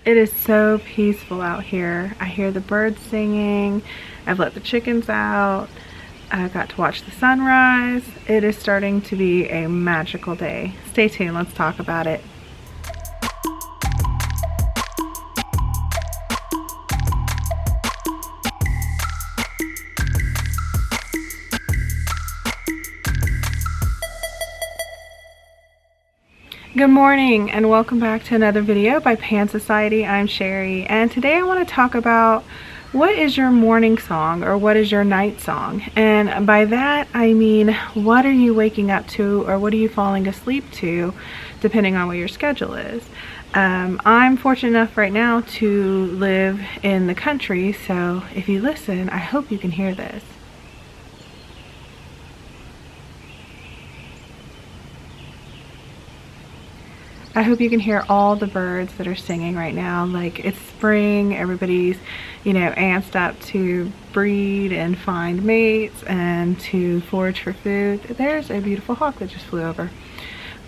It is so peaceful out here. I hear the birds singing. I've let the chickens out. I got to watch the sunrise. It is starting to be a magical day. Stay tuned, let's talk about it. Good morning and welcome back to another video by Pan Society. I'm Cherie, and today I want to talk about what is your morning song or what is your night song. And by that I mean, what are you waking up to or what are you falling asleep to, depending on what your schedule is. I'm fortunate enough right now to live in the country, so if you listen, I hope you can hear this. I hope you can hear all the birds that are singing right now. Like, it's spring, everybody's, antsed up to breed and find mates and to forage for food. There's a beautiful hawk that just flew over.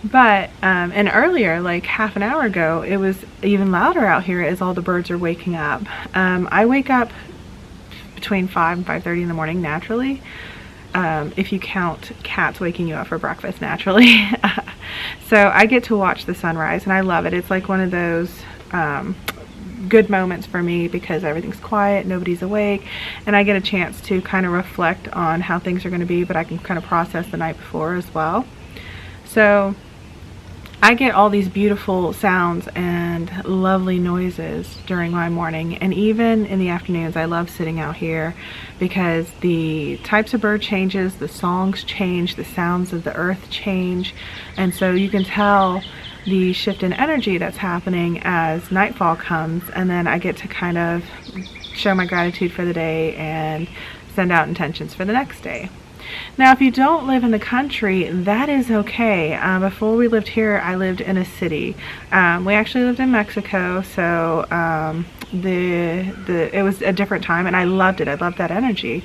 But, and earlier, like half an hour ago, it was even louder out here as all the birds are waking up. I wake up between 5 and 5:30 in the morning naturally. If you count cats waking you up for breakfast naturally. So I get to watch the sunrise and I love it. It's like one of those good moments for me because everything's quiet, nobody's awake, and I get a chance to kind of reflect on how things are going to be, but I can kind of process the night before as well. So I get all these beautiful sounds and lovely noises during my morning, and even in the afternoons I love sitting out here because the types of bird changes, the songs change, the sounds of the earth change, and so you can tell the shift in energy that's happening as nightfall comes, and then I get to kind of show my gratitude for the day and send out intentions for the next day. Now, if you don't live in the country, that is okay. Before we lived here, I lived in a city. We actually lived in Mexico, so it was a different time, and I loved it. I loved that energy.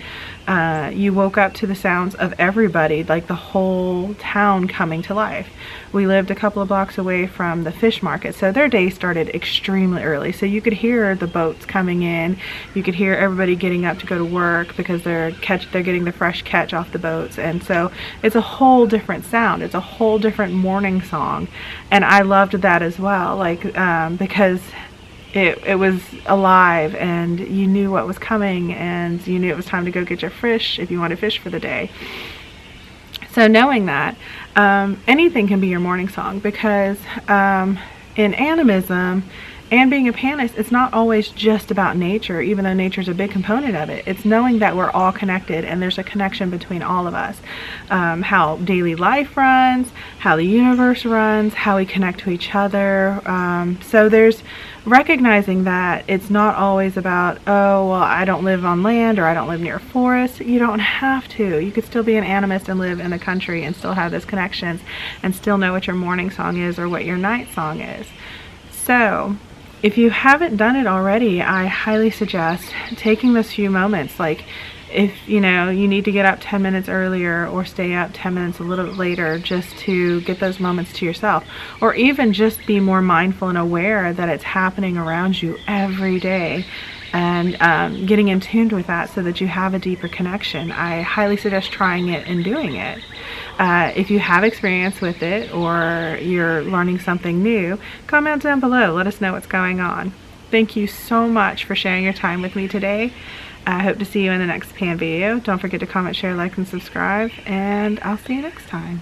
You woke up to the sounds of everybody, like the whole town coming to life. We lived a couple of blocks away from the fish market, so their day started extremely early. So you could hear the boats coming in. You could hear everybody getting up to go to work because they're getting the fresh catch off the boats, and so it's a whole different sound. It's a whole different morning song, and I loved that as well. Like because it was alive and you knew what was coming and you knew it was time to go get your fish if you want to fish for the day. So knowing that, anything can be your morning song because in animism and being a panist, it's not always just about nature, even though nature's a big component of it. It's knowing that we're all connected and there's a connection between all of us. How daily life runs, how the universe runs, how we connect to each other. So there's recognizing that it's not always about, oh, well, I don't live on land or I don't live near a forest. You don't have to. You could still be an animist and live in the country and still have those connections and still know what your morning song is or what your night song is. So if you haven't done it already, I highly suggest taking those few moments. Like, if you need to get up 10 minutes earlier or stay up 10 minutes a little bit later just to get those moments to yourself, or even just be more mindful and aware that it's happening around you every day, and getting in tune with that so that you have a deeper connection. I highly suggest trying it and doing it. If you have experience with it or you're learning something new, comment down below. Let us know what's going on. Thank you so much for sharing your time with me today. I hope to see you in the next Pan video. Don't forget to comment, share, like, and subscribe, and I'll see you next time.